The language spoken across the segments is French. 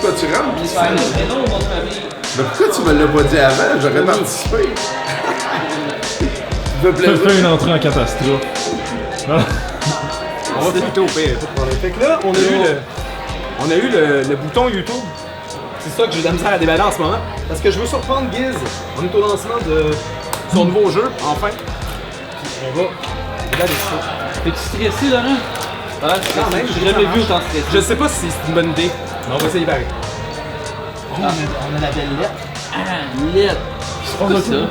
toi, tu rentres, puis C'est un prénom ou mon famille? mais pourquoi tu me l'as pas dit avant? J'aurais participé. Ça fait plaisir. Fais une entrée en catastrophe. Ah. On va fouiller au pire, pas de problème. Fait que là, on a eu le bouton YouTube. C'est ça que j'ai de la misère à déballer en ce moment. Parce que je veux surprendre Giz. On est au lancement de son nouveau jeu, enfin. Puis on va regarder ça. T'es-tu stressé, Laurent? Ah, Quand même, j'ai jamais vu autant stressé. Je sais pas si c'est une bonne idée, mais on va essayer pareil. On a la belle lettre. Ah, lettre. C'est quoi ça?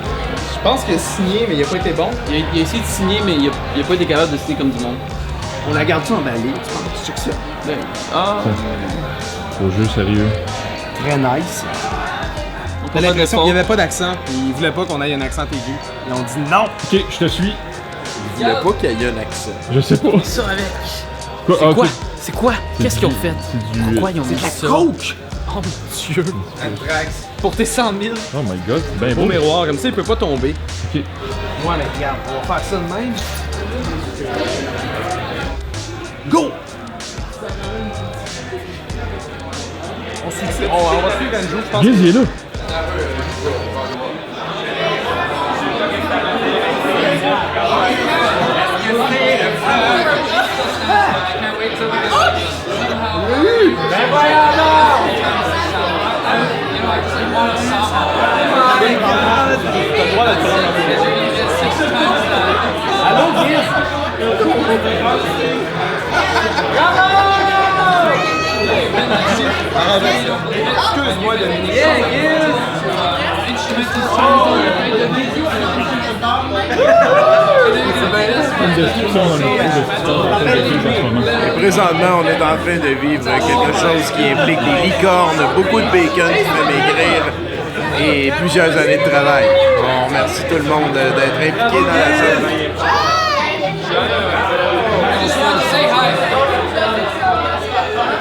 Je pense qu'il a signé, mais il a pas été bon. Il a essayé de signer, mais il a pas été capable de signer comme du monde. On la garde-tu emballée, tu penses? Check ça. Ben, ah, Au jeu sérieux. Très nice. T'as l'impression qu'il n'y avait pas d'accent, puis ils voulaient pas qu'on ait un accent aigu. Ils ont dit non! Ok, je te suis. Il voulait pas qu'il y ait un accent. Je sais pas. ça avec. Quoi? C'est Ah, quoi? ok. C'est quoi? Qu'est-ce qu'ils ont fait? C'est du... Pourquoi ils ont mis ça? Coke! Oh mon Dieu! Anthrax. Pour tes 100 000. Oh my god, ben Beau beau. miroir, comme ça il peut pas tomber. Ok. Ouais, mais regarde, on va faire ça de même. Go! On va suivre Andrew, je pense. Giz, il est là. Allô, Giz? Excuse-moi, Dominique. Yeah, Giz! Une description dans le groupe de en ce moment. Présentement, on est en train de vivre quelque chose qui implique des licornes, beaucoup de bacon qui fait maigrir et plusieurs années de travail. On remercie tout le monde d'être impliqué dans la chose.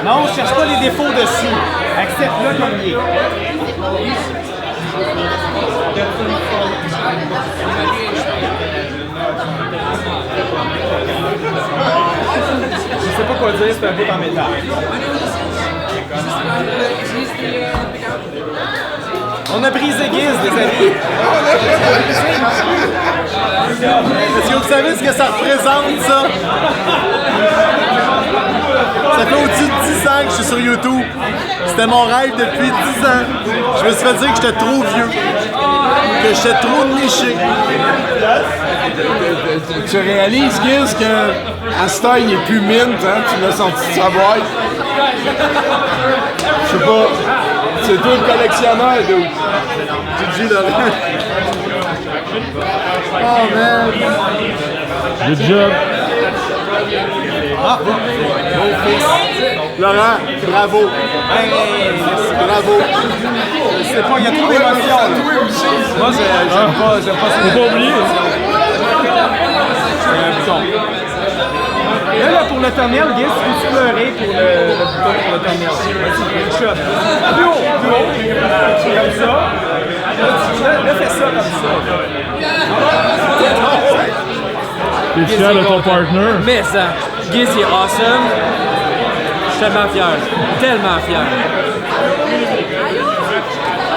Non, on cherche pas les défauts dessus. Accepte-le comme il est. Je sais pas quoi dire, c'est un bout en métal. On a brisé Giz, les amis. Est-ce que vous savez ce que ça représente, ça? Ça fait au-dessus de 10 ans que je suis sur YouTube. C'était mon rêve depuis 10 ans. Je me suis fait dire que j'étais trop vieux. Que j'étais trop niché. Tu réalises, Giz, que à ce temps, il est plus mint, hein? Tu l'as senti de sa boîte. Je sais pas. C'est toi le collectionneur, d'où? Tu dis, Laurent. Oh, man. Good job. Laurent, bravo. Bravo. Je sais pas, il y a trop d'émotions. Moi, j'aime pas ça. Faut pas oublier. Là, pour le thumbnail, Giz, tu peux pleurer pour le bouton pour le thumbnail. Vas-y, une shot. Plus haut, plus haut. Comme ça. Là, fais ça comme ça. T'es fier de ton partner? Mais ça, Giz il est awesome. Je suis tellement fier. Tellement fier.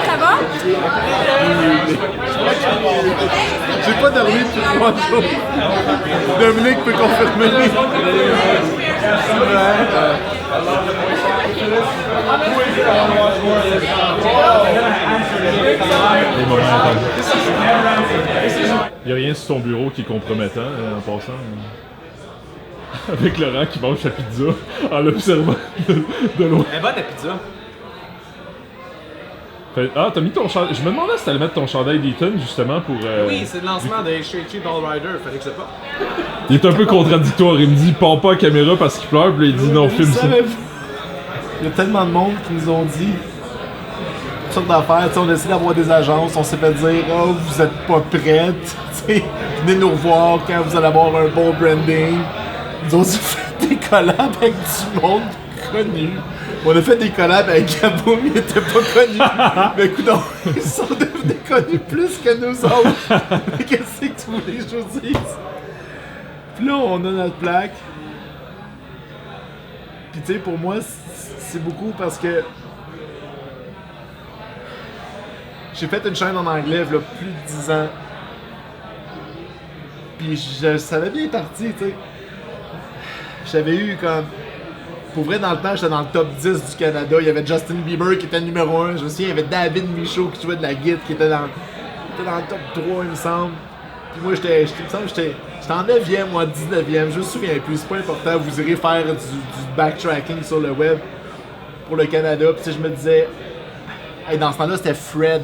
Ça va? J'ai pas dormi depuis 3 jours. Dominique peut confirmer. Des moments intenses. Il n'y a rien sur son bureau qui est compromettant en passant. Avec Laurent qui mange sa pizza en l'observant de loin. Elle est bonne la pizza. Ah, t'as mis ton chandail. Je me demandais si t'allais mettre ton chandail d'Eaton justement pour. Oui, c'est le lancement de Shake Ball Rider, fallait que je sais pas. Il est un peu contradictoire. Il me dit pars pas à caméra parce qu'il pleure, puis là, il dit non, filme ça. Il y a tellement de monde qui nous ont dit toutes sortes d'affaires. T'sais, on a essayé d'avoir des agences, on s'est fait dire « Oh, vous êtes pas prêtes. T'sais, venez nous revoir quand vous allez avoir un bon branding. » Nous ont fait des collabs avec du monde connu. On a fait des collabs avec Gaboum, il était pas connu. Mais écoute, ils sont devenus connus plus que nous autres. Mais qu'est-ce que tu voulais que je vous dise? Puis là, on a notre plaque. Puis tu sais, pour moi, c'est beaucoup parce que j'ai fait une chaîne en anglais, là, plus de 10 ans. Puis je savais bien parti, tu sais. J'avais eu comme... Pour vrai, dans le temps, j'étais dans le top 10 du Canada. Il y avait Justin Bieber qui était numéro 1. Je me souviens, il y avait David Michaud qui jouait de la guitare, qui était dans le top 3, il me semble. Puis moi, j'étais en 9e ou en 19e, je me souviens plus, c'est pas important. Vous irez faire du backtracking sur le web pour le Canada. Puis je me disais, hey, dans ce temps-là, c'était Fred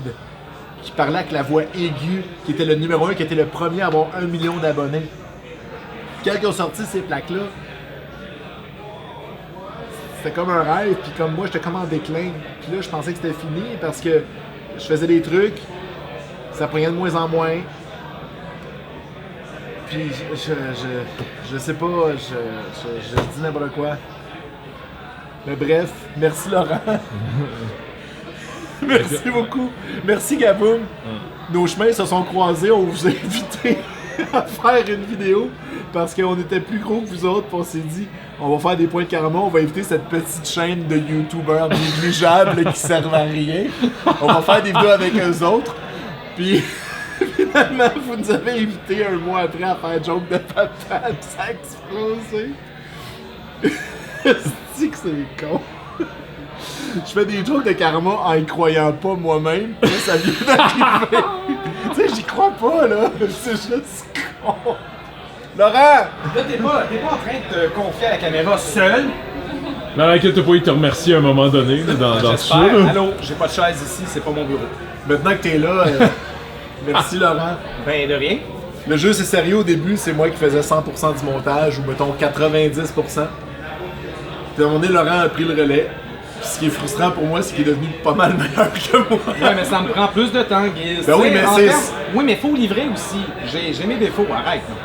qui parlait avec la voix aiguë, qui était le numéro 1, qui était le premier à avoir 1 million d'abonnés. Quand ils ont sorti ces plaques-là, c'était comme un rêve, puis comme moi, j'étais comme en déclin. Puis là, je pensais que c'était fini parce que je faisais des trucs, ça prenait de moins en moins. Puis je sais pas, je dis n'importe quoi. Mais bref, merci Laurent. Merci beaucoup. Merci Gaboum. Nos chemins se sont croisés, on vous a invité à faire une vidéo parce qu'on était plus gros que vous autres, puis on s'est dit on va faire des points de karma, on va éviter cette petite chaîne de youtubeurs négligeables qui servent à rien. On va faire des vidéos avec eux autres. Puis finalement, vous nous avez invité un mois après à faire joke de papa, puis ça a explosé. C'est que c'est con. Je fais des jokes de karma en y croyant pas moi-même, puis là, ça vient d'arriver. Tu sais, j'y crois pas, là. C'est juste con. Laurent! Là, t'es pas en train de te confier à la caméra seul. Non, inquiète pas, il te remercie à un moment donné dans ce show. J'espère. Allô, j'ai pas de chaise ici, c'est pas mon bureau. Maintenant que t'es là, merci Laurent. Ben, de rien. Le jeu, c'est sérieux. Au début, c'est moi qui faisais 100% du montage, ou mettons 90%. Puis à un moment donné, Laurent a pris le relais. Puis ce qui est frustrant pour moi, c'est qu'il est devenu pas mal meilleur que moi. Ouais, mais ça me prend plus de temps, Guy. Ben oui, mais c'est... Oui, mais faut livrer aussi. J'ai mes défauts, arrête. Non?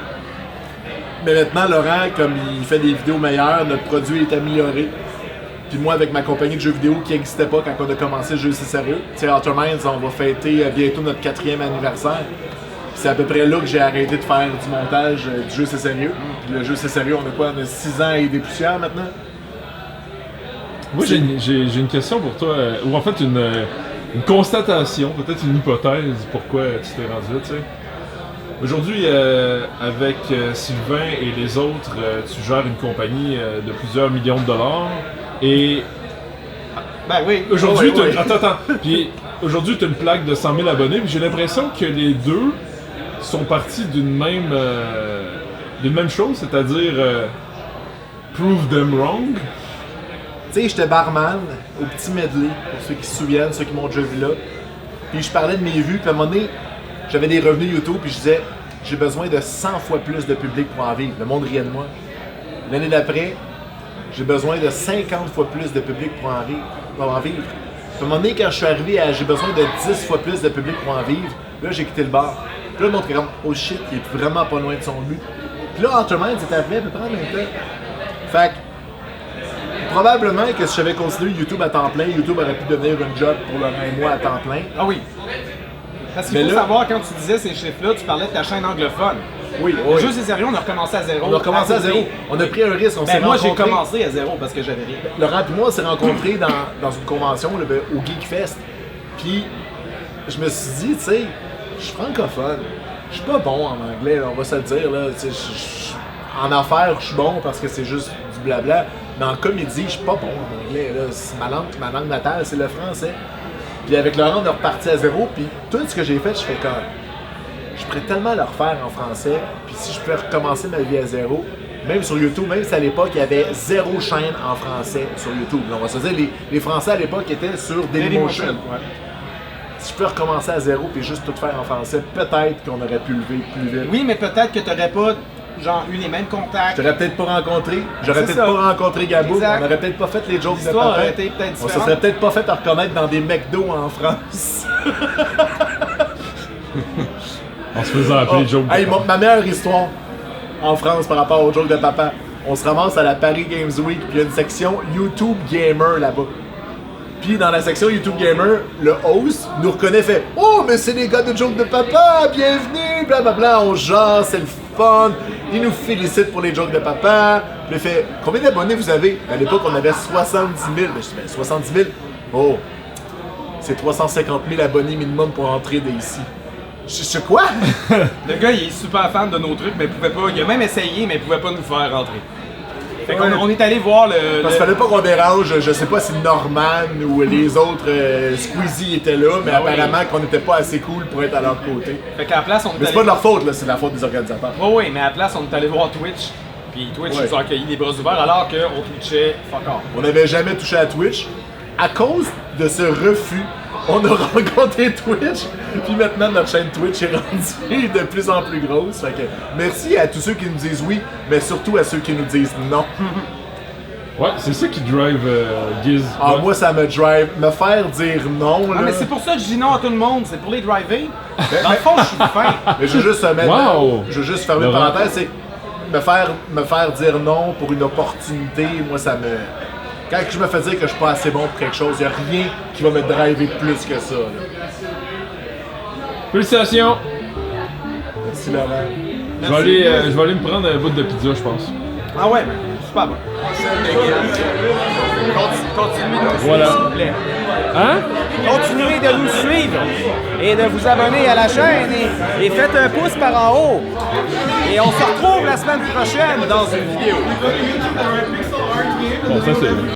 Mais maintenant, Laurent, comme il fait des vidéos meilleures, notre produit est amélioré. Puis moi, avec ma compagnie de jeux vidéo qui n'existait pas quand on a commencé le jeu C'est Sérieux, tu sais, Outer Minds, on va fêter bientôt notre 4e anniversaire. C'est à peu près là que j'ai arrêté de faire du montage du jeu C'est Sérieux. Puis le jeu C'est Sérieux, on a quoi? On a 6 ans et des poussières maintenant? Moi, j'ai une question pour toi, ou en fait une constatation, peut-être une hypothèse, pourquoi tu t'es rendu là, tu sais. Aujourd'hui, avec Sylvain et les autres, tu gères une compagnie de plusieurs millions de dollars, et Ben oui. aujourd'hui, oui. Attends. Puis aujourd'hui, tu as une plaque de 100 000 abonnés, puis j'ai l'impression que les deux sont partis d'une même chose, c'est-à-dire prove them wrong. Tu sais, j'étais barman au petit medley, pour ceux qui se souviennent, ceux qui m'ont déjà vu là. Puis je parlais de mes vues, puis à un moment donné, j'avais des revenus YouTube, puis je disais, j'ai besoin de 100 fois plus de public pour en vivre. Le monde riait de moi. L'année d'après, j'ai besoin de 50 fois plus de public pour en vivre. Puis à un moment donné, quand je suis arrivé à j'ai besoin de 10 fois plus de public pour en vivre, là, j'ai quitté le bar. Puis là, le monde était comme, oh shit, il est vraiment pas loin de son but. Puis là, Outer Minds était arrivé à peu près en même temps. Fait que, probablement que si j'avais continué YouTube à temps plein, YouTube aurait pu devenir un job pour Laurent et moi à temps plein. Ah oui. Parce qu'il Mais faut là- savoir, quand tu disais ces chiffres-là, tu parlais de ta chaîne anglophone. Oui, Le oui. jeu C'est Sérieux, on a recommencé à zéro. On a recommencé à zéro. On a pris un risque, on s'est Ben moi, j'ai rencontrés. commencé à zéro parce que j'avais rien. Laurent et moi, on s'est rencontrés dans une convention là, au Geekfest. Puis, je me suis dit, tu sais, je suis francophone. Je suis pas bon en anglais, là, on va se le dire. Là, tu sais, en affaires, je suis bon parce que c'est juste du blabla. Mais en comédie, je suis pas bon en anglais. Là. C'est ma langue natale, c'est le français. Puis avec Laurent, on est reparti à zéro. Puis tout ce que j'ai fait, je fais comme... Je pourrais tellement le refaire en français. Puis si je pouvais recommencer ma vie à zéro, même sur YouTube, même si à l'époque, il y avait 0 chaîne en français sur YouTube. Là, on va se dire, les Français à l'époque étaient sur Dailymotion. Ouais. Si je peux recommencer à zéro puis juste tout faire en français, peut-être qu'on aurait pu lever plus vite. Oui, mais peut-être que t'aurais pas genre eu les mêmes contacts. Je t'aurais peut-être pas rencontré, j'aurais C'est peut-être ça. pas rencontré Gabo, Exact. on aurait peut-être pas fait les jokes de L'histoire papa. aurait été peut-être On se différente. serait peut-être pas fait reconnaître dans des McDo en France. En se faisant appeler Joe. Hey, ma meilleure histoire en France par rapport aux jokes de papa. On se ramasse à la Paris Games Week, puis il y a une section YouTube Gamer là-bas. Puis dans la section YouTube Gamer, le host nous reconnaît, fait « Oh, mais c'est les gars de jokes de papa, bienvenue, blablabla, on jase, c'est le fun. » Il nous félicite pour les jokes de papa. Puis il fait « Combien d'abonnés vous avez? » À l'époque, on avait 70 000. Mais je dis « 70 000? Oh, c'est 350 000 abonnés minimum pour entrer d'ici. Je sais quoi? Le gars, il est super fan de nos trucs, mais il pouvait pas. Il a même essayé, mais il pouvait pas nous faire rentrer. Fait qu'on on est allé voir Parce qu'il fallait pas qu'on dérange, je sais pas si Norman ou les autres Squeezie étaient là, mais apparemment qu'on n'était pas assez cool pour être à leur côté. Fait qu'à la place, on est Mais c'est pas de leur faute, là, c'est de la faute des organisateurs. Oui, mais à la place, on est allé voir Twitch. Puis Twitch nous a accueillis les bras ouverts alors qu'on twitchait fuck off. On n'avait jamais touché à Twitch. À cause de ce refus, on a rencontré Twitch, puis maintenant notre chaîne Twitch est rendue de plus en plus grosse. Fait que merci à tous ceux qui nous disent oui, mais surtout à ceux qui nous disent non. Ouais, c'est ça qui drive Giz. Ah, Ouais. moi ça me drive, me faire dire non. Ah, Là. mais c'est pour ça que je dis non à tout le monde, c'est pour les driver. Dans le fond, je suis fin. Mais je veux juste Wow! je veux juste fermer une Laurent. parenthèse, c'est me faire dire non pour une opportunité, moi ça me. Quand je me fais dire que je suis pas assez bon pour quelque chose, il n'y a rien qui va me driver plus que ça. Là. Félicitations! Merci Laurent. Je vais aller me prendre un bout de pizza, je pense. Ah ouais, ben, super bon. Continuez de nous suivre, Voilà. s'il vous plaît. Hein? Continuez de nous suivre et de vous abonner à la chaîne et faites un pouce par en haut. Et on se retrouve la semaine prochaine dans une vidéo. Bon, ça c'est...